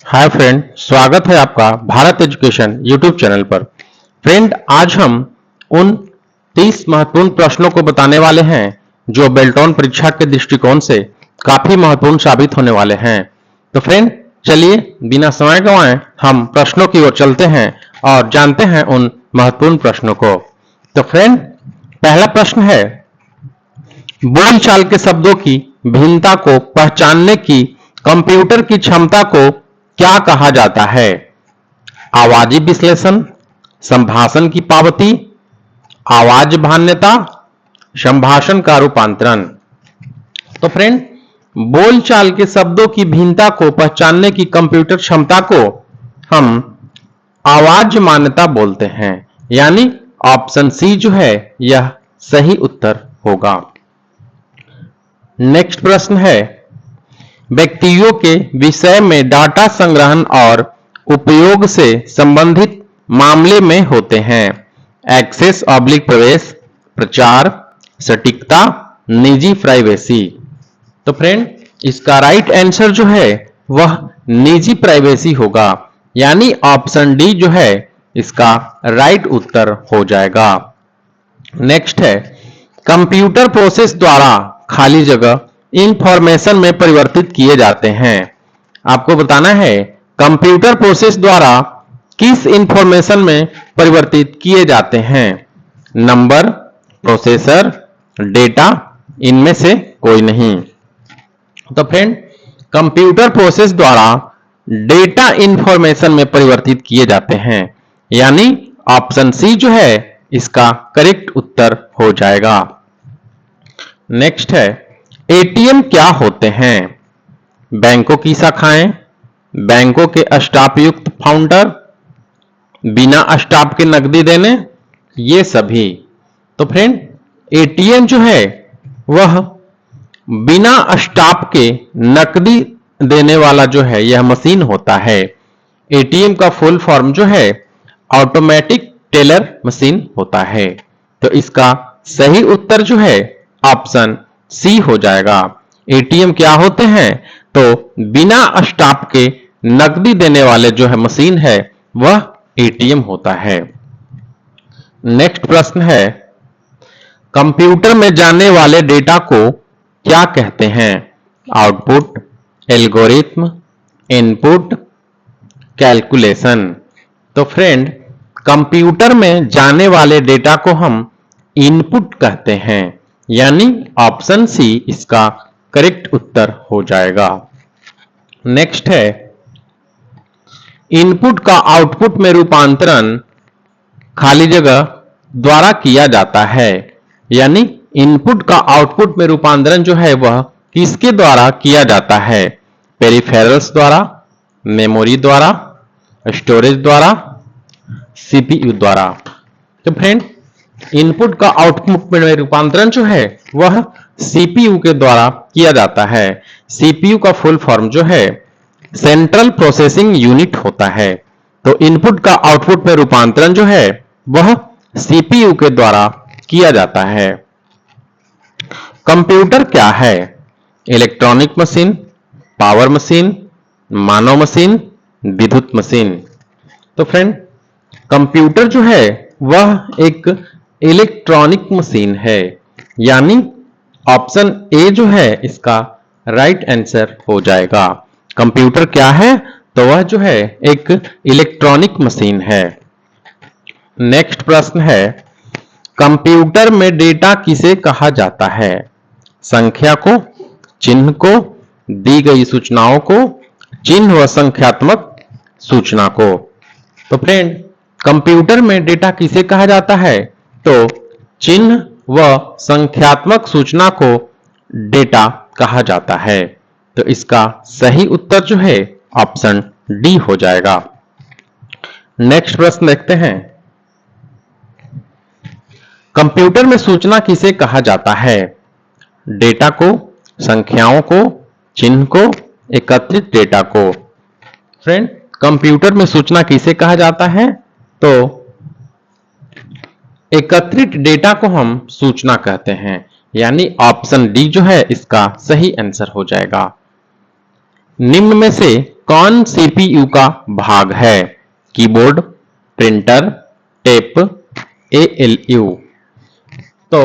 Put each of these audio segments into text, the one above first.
Hi friend, स्वागत है आपका भारत एजुकेशन यूट्यूब चैनल पर। फ्रेंड, आज हम उन 30 महत्वपूर्ण प्रश्नों को बताने वाले हैं जो बेल्टॉन परीक्षा के दृष्टिकोण से काफी महत्वपूर्ण साबित होने वाले हैं। तो फ्रेंड, चलिए बिना समय गंवाए हम प्रश्नों की ओर चलते हैं और जानते हैं उन महत्वपूर्ण प्रश्नों को। तो फ्रेंड, पहला प्रश्न है, बोलचाल के शब्दों की भिन्नता को पहचानने की कंप्यूटर की क्षमता को क्या कहा जाता है? आवाजी विश्लेषण, संभाषण की पावती, आवाज भान्यता, संभाषण का रूपांतरण। तो फ्रेंड, बोलचाल के शब्दों की भिन्नता को पहचानने की कंप्यूटर क्षमता को हम आवाज मान्यता बोलते हैं, यानी ऑप्शन सी जो है यह सही उत्तर होगा। नेक्स्ट प्रश्न है, व्यक्तियों के विषय में डाटा संग्रहण और उपयोग से संबंधित मामले में होते हैं। एक्सेस ऑब्लिक प्रवेश, प्रचार, सटीकता, निजी प्राइवेसी। तो फ्रेंड, इसका राइट आंसर जो है वह निजी प्राइवेसी होगा, यानी ऑप्शन डी जो है इसका राइट उत्तर हो जाएगा। नेक्स्ट है, कंप्यूटर प्रोसेस द्वारा खाली जगह इंफॉर्मेशन में परिवर्तित किए जाते हैं। आपको बताना है कंप्यूटर प्रोसेस द्वारा किस इंफॉर्मेशन में परिवर्तित किए जाते हैं। नंबर, प्रोसेसर, डेटा, इनमें से कोई नहीं। तो फ्रेंड, कंप्यूटर प्रोसेस द्वारा डेटा इंफॉर्मेशन में परिवर्तित किए जाते हैं, यानी ऑप्शन सी जो है इसका करेक्ट उत्तर हो जाएगा। नेक्स्ट है, एटीएम क्या होते हैं? बैंकों की शाखाएं, बैंकों के स्टाफ युक्त फाउंडर, बिना स्टाफ के नकदी देने, ये सभी। तो फ्रेंड, एटीएम जो है वह बिना स्टाफ के नकदी देने वाला जो है यह मशीन होता है। एटीएम का फुल फॉर्म जो है ऑटोमेटिक टेलर मशीन होता है। तो इसका सही उत्तर जो है ऑप्शन सी हो जाएगा। एटीएम क्या होते हैं? तो बिना स्टाफ के नकदी देने वाले जो है मशीन है वह एटीएम होता है। नेक्स्ट प्रश्न है, कंप्यूटर में जाने वाले डेटा को क्या कहते हैं? Output, algorithm, input, calculation. तो फ्रेंड, कंप्यूटर में जाने वाले डेटा को हम इनपुट कहते हैं, यानी ऑप्शन सी इसका करेक्ट उत्तर हो जाएगा। नेक्स्ट है, इनपुट का आउटपुट में रूपांतरण खाली जगह द्वारा किया जाता है, यानी इनपुट का आउटपुट में रूपांतरण जो है वह किसके द्वारा किया जाता है? पेरिफेरल्स द्वारा, मेमोरी द्वारा, स्टोरेज द्वारा, सीपीयू द्वारा। तो फ्रेंड, इनपुट का आउटपुट में रूपांतरण जो है वह सीपीयू के द्वारा किया जाता है। सीपीयू का फुल फॉर्म जो है सेंट्रल प्रोसेसिंग यूनिट होता है। तो इनपुट का आउटपुट में रूपांतरण जो है वह सीपीयू के द्वारा किया जाता है। कंप्यूटर क्या है? इलेक्ट्रॉनिक मशीन, पावर मशीन, मानव मशीन, विद्युत मशीन। तो फ्रेंड, कंप्यूटर जो है वह एक इलेक्ट्रॉनिक मशीन है, यानी ऑप्शन ए जो है इसका राइट आंसर हो जाएगा। कंप्यूटर क्या है? तो वह जो है एक इलेक्ट्रॉनिक मशीन है। नेक्स्ट प्रश्न है, कंप्यूटर में डेटा किसे कहा जाता है? संख्या को, चिन्ह को, दी गई सूचनाओं को, चिन्ह व संख्यात्मक सूचना को। तो फ्रेंड, कंप्यूटर में डेटा किसे कहा जाता है? तो चिन्ह व संख्यात्मक सूचना को डेटा कहा जाता है। तो इसका सही उत्तर जो है ऑप्शन डी हो जाएगा। नेक्स्ट प्रश्न देखते हैं, कंप्यूटर में सूचना किसे कहा जाता है? डेटा को, संख्याओं को, चिन्ह को, एकत्रित डेटा को। फ्रेंड, कंप्यूटर में सूचना किसे कहा जाता है? तो एकत्रित डेटा को हम सूचना कहते हैं, यानी ऑप्शन डी जो है इसका सही आंसर हो जाएगा। निम्न में से कौन सीपीयू का भाग है? Keyboard, printer, tape, ALU. तो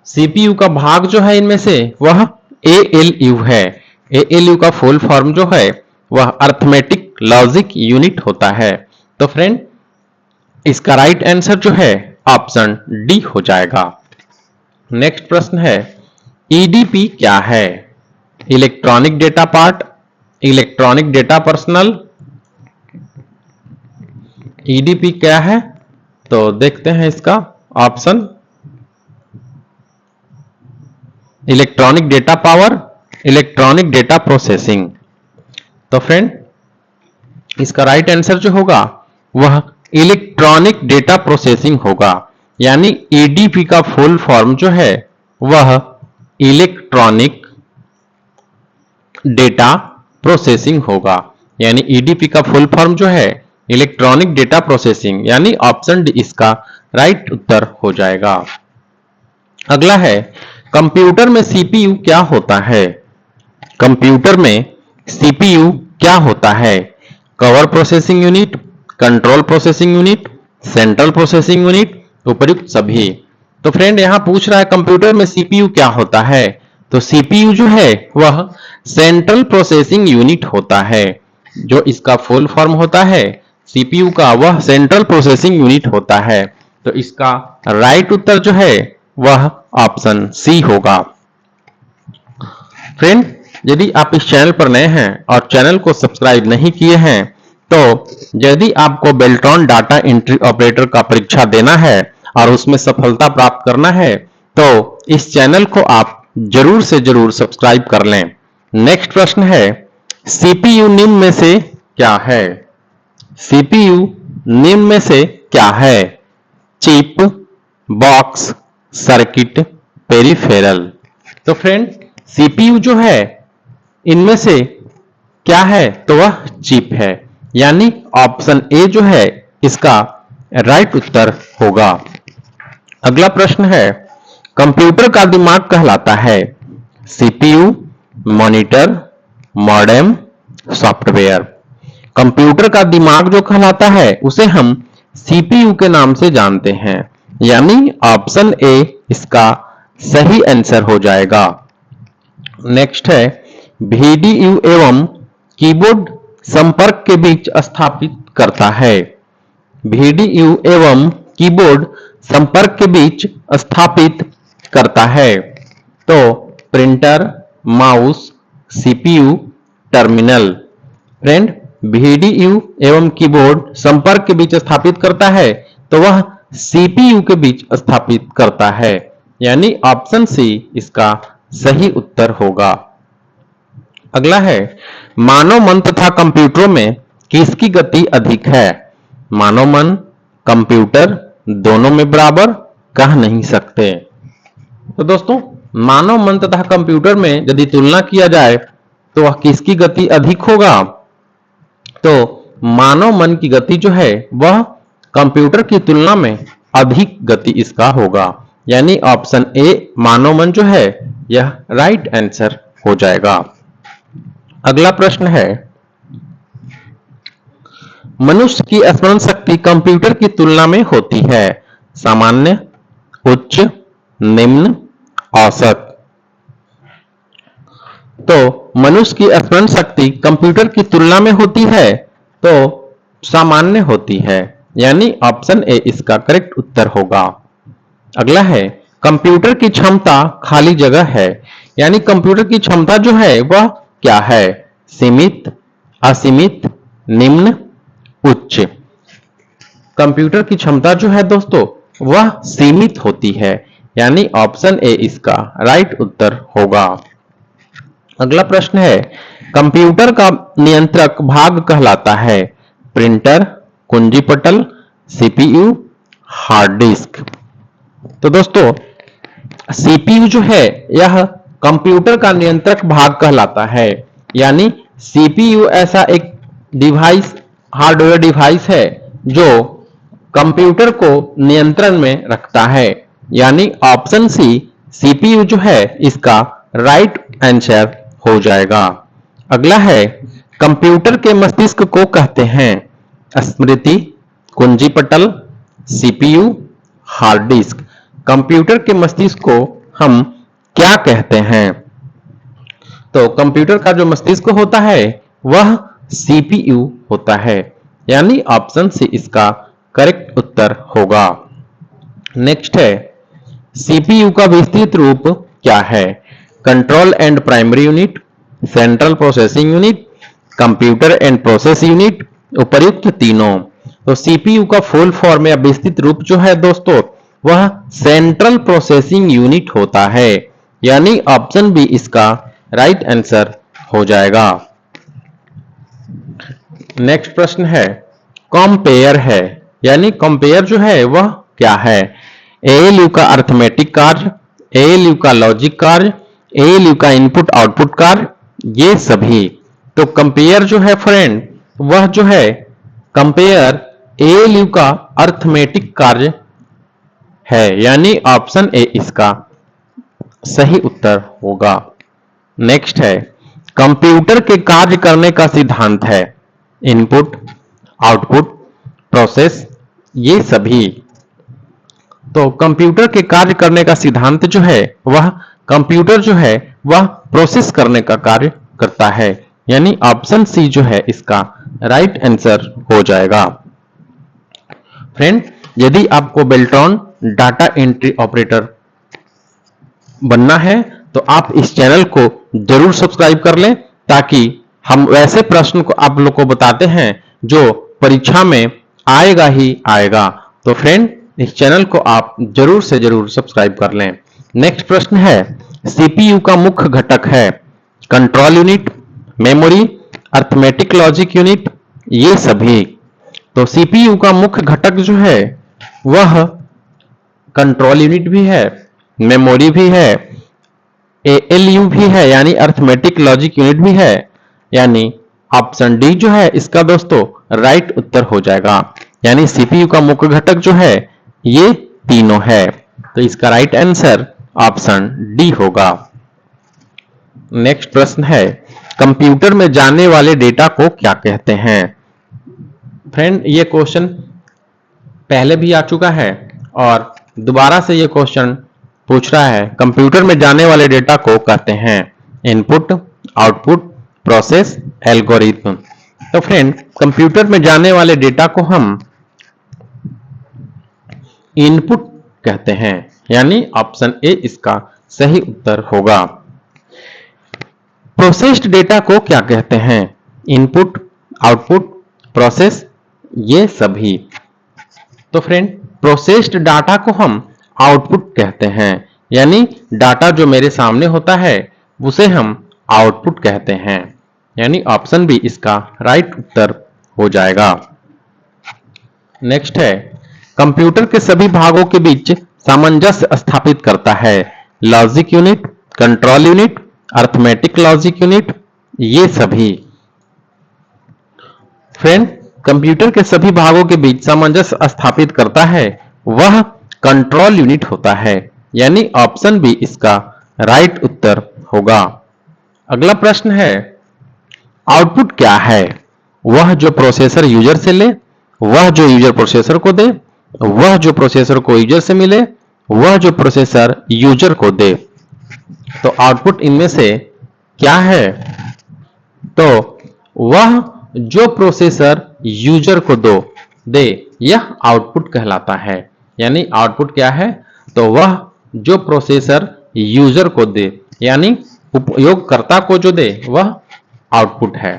सीपीयू का भाग जो है इनमें से वह एएलयू है। एएलयू का फुल फॉर्म जो है वह अर्थमेटिक लॉजिक यूनिट होता है। तो फ्रेंड इसका राइट आंसर जो है ऑप्शन डी हो जाएगा। नेक्स्ट प्रश्न है ईडीपी क्या है? Electronic data part, electronic data personal. EDP क्या है? तो देखते हैं इसका option. Electronic data power, electronic data processing. तो फ्रेंड इसका राइट आंसर जो होगा वह इलेक्ट्रॉनिक डेटा प्रोसेसिंग होगा। यानी ईडीपी का फुल फॉर्म जो है वह इलेक्ट्रॉनिक डेटा प्रोसेसिंग होगा। यानी ईडीपी का फुल फॉर्म जो है इलेक्ट्रॉनिक डेटा प्रोसेसिंग, यानी ऑप्शन डी इसका राइट उत्तर हो जाएगा। अगला है कंप्यूटर में सीपीयू क्या होता है? कंप्यूटर में सीपीयू क्या होता है? Cover processing unit, control processing unit, central processing unit, उपयुक्त सभी। तो फ्रेंड यहां पूछ रहा है कंप्यूटर में सीपीयू क्या होता है? तो सीपीयू जो है वह सेंट्रल प्रोसेसिंग यूनिट होता है। जो इसका फुल फॉर्म होता है सीपीयू का वह सेंट्रल प्रोसेसिंग यूनिट होता है। तो इसका राइट उत्तर जो है वह ऑप्शन सी होगा। फ्रेंड यदि आप इस चैनल पर नए हैं और चैनल को सब्सक्राइब नहीं किए हैं तो यदि आपको बेल्ट्रॉन डाटा एंट्री ऑपरेटर का परीक्षा देना है और उसमें सफलता प्राप्त करना है तो इस चैनल को आप जरूर से जरूर सब्सक्राइब कर लें। नेक्स्ट प्रश्न है सीपीयू निम्न में से क्या है? सीपीयू निम्न में से क्या है? Chip, box, circuit, peripheral. तो फ्रेंड सीपीयू जो है इनमें से क्या है? तो वह चिप है। यानी ऑप्शन ए जो है इसका राइट उत्तर होगा। अगला प्रश्न है कंप्यूटर का दिमाग कहलाता है? CPU, monitor, modem, software. Computer का दिमाग जो कहलाता है उसे हम सीपीयू के नाम से जानते हैं। यानी ऑप्शन ए इसका सही आंसर हो जाएगा। नेक्स्ट है वीडीयू एवं कीबोर्ड संपर्क के बीच स्थापित करता है? वीडीयू एवं कीबोर्ड संपर्क के बीच स्थापित करता है? तो printer, mouse, CPU, terminal. Friend VDU एवं कीबोर्ड संपर्क के बीच स्थापित करता है तो वह सीपीयू के बीच स्थापित करता है। यानी ऑप्शन सी इसका सही उत्तर होगा। अगला है मानव मन तथा कंप्यूटरों में किसकी गति अधिक है? मानव मन, कंप्यूटर दोनों में बराबर कह नहीं सकते। तो दोस्तों मानव मन तथा कंप्यूटर में यदि तुलना किया जाए तो वह किसकी गति अधिक होगा? तो मानव मन की गति जो है वह कंप्यूटर की तुलना में अधिक गति इसका होगा। यानी ऑप्शन ए मानव मन जो है यह राइट आंसर हो जाएगा। अगला प्रश्न है मनुष्य की स्मरण शक्ति कंप्यूटर की तुलना में होती है? सामान्य, उच्च, निम्न, औसत। तो मनुष्य की स्मरण शक्ति कंप्यूटर की तुलना में होती है तो सामान्य होती है। यानी ऑप्शन ए इसका करेक्ट उत्तर होगा। अगला है कंप्यूटर की क्षमता खाली जगह है। यानी कंप्यूटर की क्षमता जो है वह क्या है? सीमित, असीमित, निम्न, उच्च। कंप्यूटर की क्षमता जो है दोस्तों वह सीमित होती है। यानी ऑप्शन ए इसका राइट उत्तर होगा। अगला प्रश्न है कंप्यूटर का नियंत्रक भाग कहलाता है? प्रिंटर, कुंजी पटल, सीपीयू, हार्ड डिस्क। तो दोस्तों सीपीयू जो है यह कंप्यूटर का नियंत्रक भाग कहलाता है। यानी सीपीयू ऐसा एक डिवाइस, हार्डवेयर डिवाइस है जो कंप्यूटर को नियंत्रण में रखता है। यानी ऑप्शन सी सीपीयू जो है इसका राइट आंसर हो जाएगा। अगला है कंप्यूटर के मस्तिष्क को कहते हैं स्मृति, कुंजी पटल, सीपीयू, हार्ड डिस्क। कंप्यूटर के मस्तिष्क को हम क्या कहते हैं? तो कंप्यूटर का जो मस्तिष्क होता है वह सीपीयू होता है, यानी ऑप्शन सी इसका करेक्ट उत्तर होगा। नेक्स्ट है, सीपीयू का विस्तृत रूप क्या है? Control and primary unit, central processing unit, computer and process unit, उपर्युक्त तीनों। तो सीपीयू का फुल फॉर्म या विस्तृत रूप जो है दोस्तों वह सेंट्रल प्रोसेसिंग यूनिट होता है, यानी ऑप्शन बी इसका राइट आंसर हो जाएगा। नेक्स्ट प्रश्न है, कंपेयर है, यानी कंपेयर जो है वह क्या है? एएलयू का अर्थमेटिक कार्य, एएलयू का लॉजिक कार्य, एएलयू का इनपुट आउटपुट कार्य, ये सभी। तो कंपेयर जो है फ्रेंड वह जो है कंपेयर एएलयू का अर्थमेटिक कार्य है, यानी ऑप्शन ए इसका सही उत्तर होगा। नेक्स्ट है, कंप्यूटर के कार्य करने का सिद्धांत है इनपुट, आउटपुट, प्रोसेस, ये सभी। तो कंप्यूटर के कार्य करने का सिद्धांत जो है वह कंप्यूटर जो है वह प्रोसेस करने का कार्य करता है, यानी ऑप्शन सी जो है इसका राइट आंसर हो जाएगा। फ्रेंड, यदि आपको बेल्ट्रॉन डाटा एंट्री ऑपरेटर बनना है तो आप इस चैनल को जरूर सब्सक्राइब कर लें, ताकि हम वैसे प्रश्न को आप लोग को बताते हैं जो परीक्षा में आएगा ही आएगा। तो फ्रेंड, इस चैनल को आप जरूर से जरूर सब्सक्राइब कर लें। नेक्स्ट प्रश्न है, सीपीयू का मुख्य घटक है control unit, memory, arithmetic logic unit, ये सभी। तो सीपीयू का मुख्य घटक जो है वह कंट्रोल यूनिट भी है, मेमोरी भी है, एएलयू भी है यानी अर्थमेटिक लॉजिक यूनिट भी है, यानी ऑप्शन डी जो है इसका दोस्तों राइट उत्तर हो जाएगा। यानी सीपीयू का मुख्य घटक जो है ये तीनों है, तो इसका राइट आंसर ऑप्शन डी होगा। नेक्स्ट प्रश्न है, कंप्यूटर में जाने वाले डेटा को क्या कहते हैं? फ्रेंड, ये क्वेश्चन पहले भी आ चुका है और दोबारा से ये क्वेश्चन पूछ रहा है। कंप्यूटर में जाने वाले डेटा को कहते हैं इनपुट, आउटपुट, प्रोसेस, एल्गोरिथम। तो फ्रेंड, कंप्यूटर में जाने वाले डेटा को हम इनपुट कहते हैं, यानी ऑप्शन ए इसका सही उत्तर होगा। प्रोसेस्ड डेटा को क्या कहते हैं? इनपुट, आउटपुट, प्रोसेस, ये सभी। तो फ्रेंड, प्रोसेस्ड डाटा को हम आउटपुट कहते हैं, यानी डाटा जो मेरे सामने होता है उसे हम आउटपुट कहते हैं, यानी ऑप्शन बी इसका राइट उत्तर हो जाएगा। नेक्स्ट है, कंप्यूटर के सभी भागों के बीच सामंजस्य स्थापित करता है logic unit, control unit, arithmetic logic unit, ये सभी। फ्रेंड, कंप्यूटर के सभी भागों के बीच सामंजस्य स्थापित करता है वह कंट्रोल यूनिट होता है, यानी ऑप्शन बी इसका राइट उत्तर होगा। अगला प्रश्न है, आउटपुट क्या है? वह जो प्रोसेसर यूजर से ले, वह जो यूजर प्रोसेसर को दे, वह जो प्रोसेसर को यूजर से मिले, वह जो प्रोसेसर यूजर को दे। तो आउटपुट इनमें से क्या है? तो वह जो प्रोसेसर यूजर को दे यह आउटपुट कहलाता है, यानी आउटपुट क्या है? तो वह जो प्रोसेसर यूजर को दे, यानी उपयोगकर्ता को जो दे वह आउटपुट है।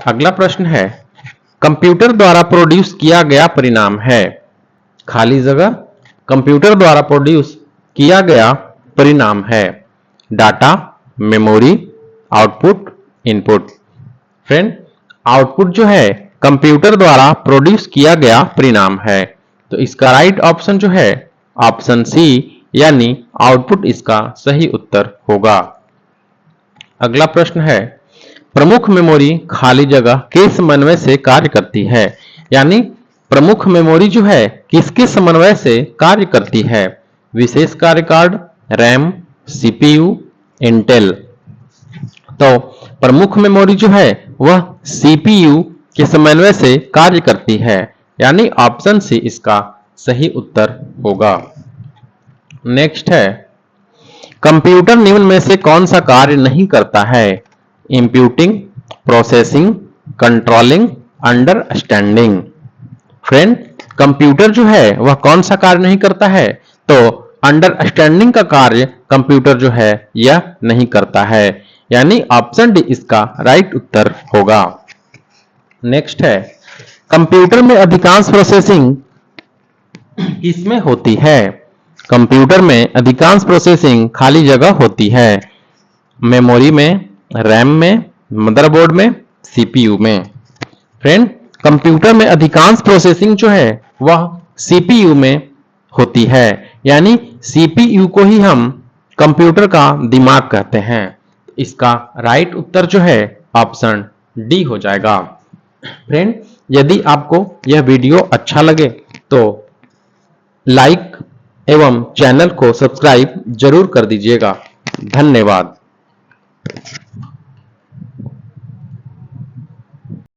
अगला प्रश्न है, कंप्यूटर द्वारा प्रोड्यूस किया गया परिणाम है खाली जगह। कंप्यूटर द्वारा प्रोड्यूस किया गया परिणाम है data, memory, output, input. Friend, output जो है कंप्यूटर द्वारा प्रोड्यूस किया गया परिणाम है, तो इसका राइट ऑप्शन जो है ऑप्शन सी, यानी आउटपुट इसका सही उत्तर होगा। अगला प्रश्न है, प्रमुख मेमोरी खाली जगह के समन्वय से कार्य करती है, यानी प्रमुख मेमोरी जो है किसके समन्वय से कार्य करती है? विशेष कार्य कार्ड, रैम, सीपीयू, इंटेल। तो प्रमुख मेमोरी जो है वह सीपीयू के समन्वय से कार्य करती है, यानी ऑप्शन सी इसका सही उत्तर होगा। नेक्स्ट है, कंप्यूटर निम्न में से कौन सा कार्य नहीं करता है? Inputting, processing, controlling, understanding. Friend, computer जो है वह कौन सा कार्य नहीं करता है? तो अंडरस्टैंडिंग का कार्य कंप्यूटर जो है यह नहीं करता है, यानी ऑप्शन डी इसका राइट उत्तर होगा। नेक्स्ट है, कंप्यूटर में अधिकांश प्रोसेसिंग किसमें होती है? कंप्यूटर में अधिकांश प्रोसेसिंग खाली जगह होती है। मेमोरी में, रैम में, मदरबोर्ड में, सीपीयू में। फ्रेंड, कंप्यूटर में अधिकांश प्रोसेसिंग जो है वह सीपीयू में होती है, यानी सीपीयू को ही हम कंप्यूटर का दिमाग कहते हैं। इसका राइट उत्तर जो है ऑप्शन डी हो जाएगा। फ्रेंड, यदि आपको यह वीडियो अच्छा लगे तो लाइक एवं चैनल को सब्सक्राइब जरूर कर दीजिएगा। धन्यवाद।